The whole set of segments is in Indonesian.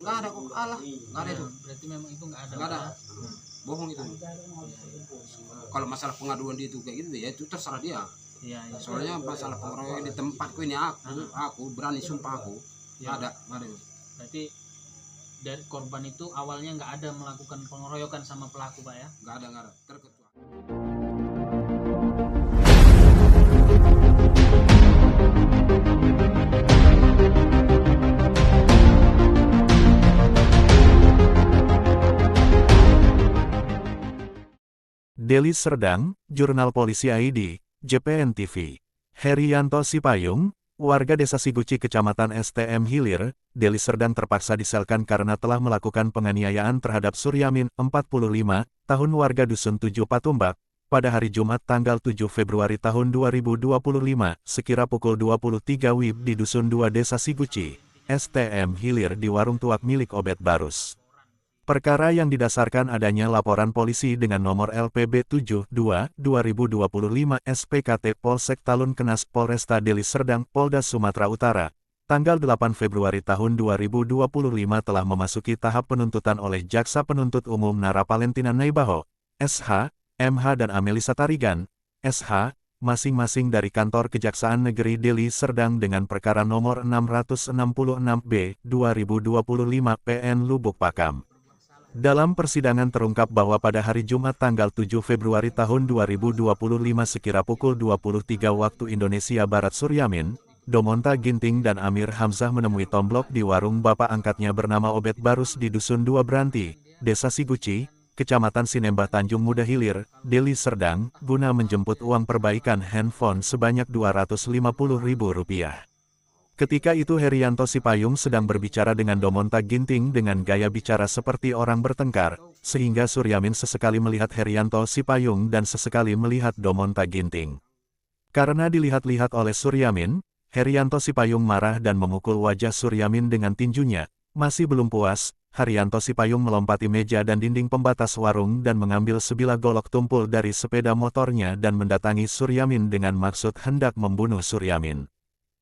Nggak ada kok, alah, nggak ada itu. Berarti memang itu nggak ada. Nggak ada. Bohong itu. Kalau masalah pengaduan dia itu kayak gitu ya itu terserah dia. Iya, iya. Soalnya masalah pengeroyokan di tempatku ini aku berani sumpah aku. Nggak ada, nggak ada. Berarti dari korban itu awalnya nggak ada melakukan pengeroyokan sama pelaku, Pak ya? Nggak ada. Terkecuali. Deli Serdang, Jurnal Polisi ID, JPN TV. Herianto Sipayung, warga Desa Siguci Kecamatan STM Hilir, Deli Serdang terpaksa diselkan karena telah melakukan penganiayaan terhadap Suryamin, 45, tahun warga Dusun 7 Patumbak, pada hari Jumat tanggal 7 Februari tahun 2025, sekira pukul 23 WIB di Dusun 2 Desa Siguci, STM Hilir di warung tuak milik Obed Barus. Perkara yang didasarkan adanya laporan polisi dengan nomor LPB 72/2025 SPKT Polsek Talun Kenas Polresta Deli Serdang Polda Sumatera Utara, tanggal 8 Februari tahun 2025 telah memasuki tahap penuntutan oleh Jaksa Penuntut Umum Nara Palentina Naibaho, SH, MH dan Amelisa Tarigan, SH, masing-masing dari Kantor Kejaksaan Negeri Deli Serdang dengan perkara nomor 666B 2025 PN Lubuk Pakam. Dalam persidangan terungkap bahwa pada hari Jumat tanggal 7 Februari tahun 2025 sekira pukul 23 waktu Indonesia Barat Suryamin, Domonta Ginting dan Amir Hamzah menemui Tomblok di warung bapak angkatnya bernama Obed Barus di Dusun 2 Branti, Desa Siguci, Kecamatan Sinembah Tanjung Muda Hilir, Deli Serdang, guna menjemput uang perbaikan handphone sebanyak Rp250.000. Ketika itu Herianto Sipayung sedang berbicara dengan Domonta Ginting dengan gaya bicara seperti orang bertengkar, sehingga Suryamin sesekali melihat Herianto Sipayung dan sesekali melihat Domonta Ginting. Karena dilihat-lihat oleh Suryamin, Herianto Sipayung marah dan memukul wajah Suryamin dengan tinjunya. Masih belum puas, Herianto Sipayung melompati meja dan dinding pembatas warung dan mengambil sebilah golok tumpul dari sepeda motornya dan mendatangi Suryamin dengan maksud hendak membunuh Suryamin.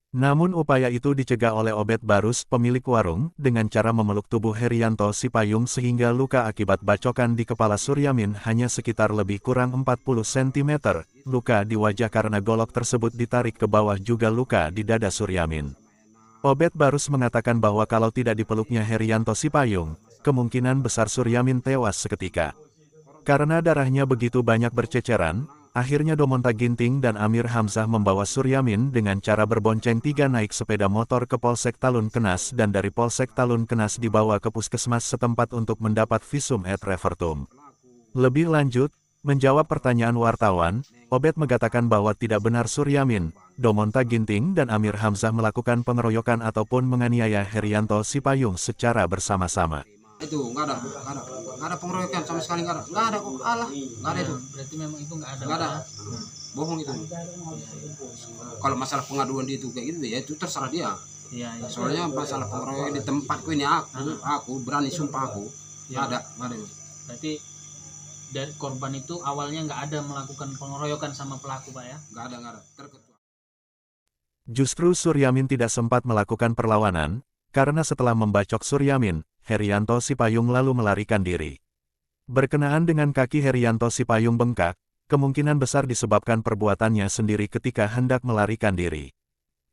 Namun upaya itu dicegah oleh Obed Barus pemilik warung dengan cara memeluk tubuh Herianto Sipayung sehingga luka akibat bacokan di kepala Suryamin hanya sekitar lebih kurang 40 cm, luka di wajah karena golok tersebut ditarik ke bawah juga luka di dada Suryamin. Obed Barus mengatakan bahwa kalau tidak dipeluknya Herianto Sipayung, kemungkinan besar Suryamin tewas seketika. Karena darahnya begitu banyak berceceran, akhirnya Domonta Ginting dan Amir Hamzah membawa Suryamin dengan cara berbonceng tiga naik sepeda motor ke Polsek Talun Kenas dan dari Polsek Talun Kenas dibawa ke puskesmas setempat untuk mendapat visum et repertum. Lebih lanjut, menjawab pertanyaan wartawan, Obed mengatakan bahwa tidak benar Suryamin, Domonta Ginting dan Amir Hamzah melakukan pengeroyokan ataupun menganiaya Herianto Sipayung secara bersama-sama. Itu nggak ada pengeroyokan sama sekali, nggak ada kok, alah, nggak ada itu. Berarti memang itu nggak ada. Nggak ada. Bohong itu. Kalau masalah pengaduan dia itu kayak gitu ya itu terserah dia. Iya, iya. Soalnya masalah pengeroyokan di tempatku ini aku berani sumpah aku. Nggak ada. Berarti dari korban itu awalnya nggak ada melakukan pengeroyokan sama pelaku, Pak ya? Nggak ada. Terkecuali. Justru Suryamin tidak sempat melakukan perlawanan, karena setelah membacok Suryamin, Herianto Sipayung lalu melarikan diri. Berkenaan dengan kaki Herianto Sipayung bengkak, kemungkinan besar disebabkan perbuatannya sendiri ketika hendak melarikan diri.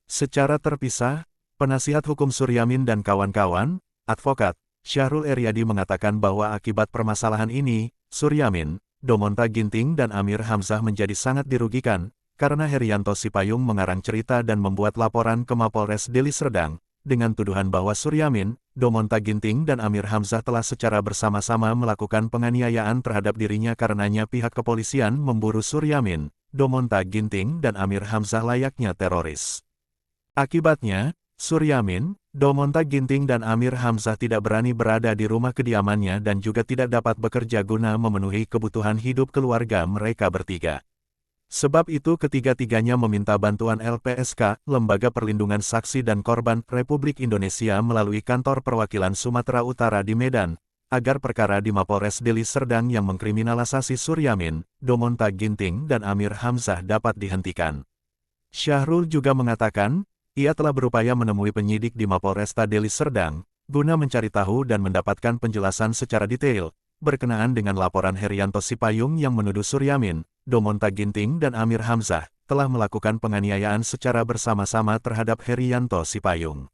Secara terpisah, penasihat hukum Suryamin dan kawan-kawan, Advokat Syahrul Eryadi mengatakan bahwa akibat permasalahan ini, Suryamin, Domonta Ginting dan Amir Hamzah menjadi sangat dirugikan, karena Herianto Sipayung mengarang cerita dan membuat laporan ke Mapolres Deli Serdang, dengan tuduhan bahwa Suryamin, Domonta Ginting dan Amir Hamzah telah secara bersama-sama melakukan penganiayaan terhadap dirinya karenanya pihak kepolisian memburu Suryamin, Domonta Ginting dan Amir Hamzah layaknya teroris. Akibatnya, Suryamin, Domonta Ginting dan Amir Hamzah tidak berani berada di rumah kediamannya dan juga tidak dapat bekerja guna memenuhi kebutuhan hidup keluarga mereka bertiga. Sebab itu ketiga-tiganya meminta bantuan LPSK, Lembaga Perlindungan Saksi dan Korban Republik Indonesia melalui Kantor Perwakilan Sumatera Utara di Medan, agar perkara di Mapolres Deli Serdang yang mengkriminalisasi Suryamin, Domonta Ginting dan Amir Hamzah dapat dihentikan. Syahrul juga mengatakan, ia telah berupaya menemui penyidik di Mapolresta Deli Serdang, guna mencari tahu dan mendapatkan penjelasan secara detail, berkenaan dengan laporan Herianto Sipayung yang menuduh Suryamin, Domonta Ginting dan Amir Hamzah, telah melakukan penganiayaan secara bersama-sama terhadap Herianto Sipayung.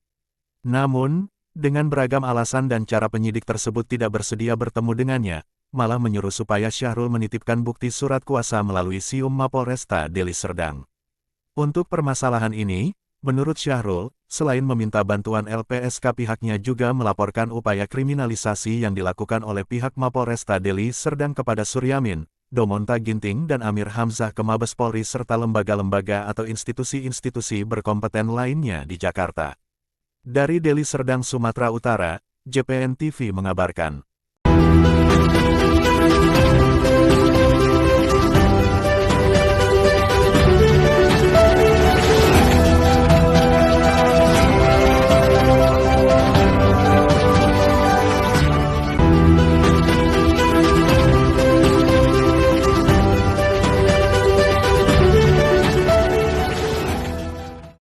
Namun, dengan beragam alasan dan cara penyidik tersebut tidak bersedia bertemu dengannya, malah menyuruh supaya Syahrul menitipkan bukti surat kuasa melalui Sium Mapolresta Deli Serdang. Untuk permasalahan ini, menurut Syahrul, selain meminta bantuan LPSK pihaknya juga melaporkan upaya kriminalisasi yang dilakukan oleh pihak Mapolresta Deli Serdang kepada Suryamin, Domonta Ginting dan Amir Hamzah ke Mabes Polri serta lembaga-lembaga atau institusi-institusi berkompeten lainnya di Jakarta. Dari Deli Serdang, Sumatera Utara, JPN TV mengabarkan.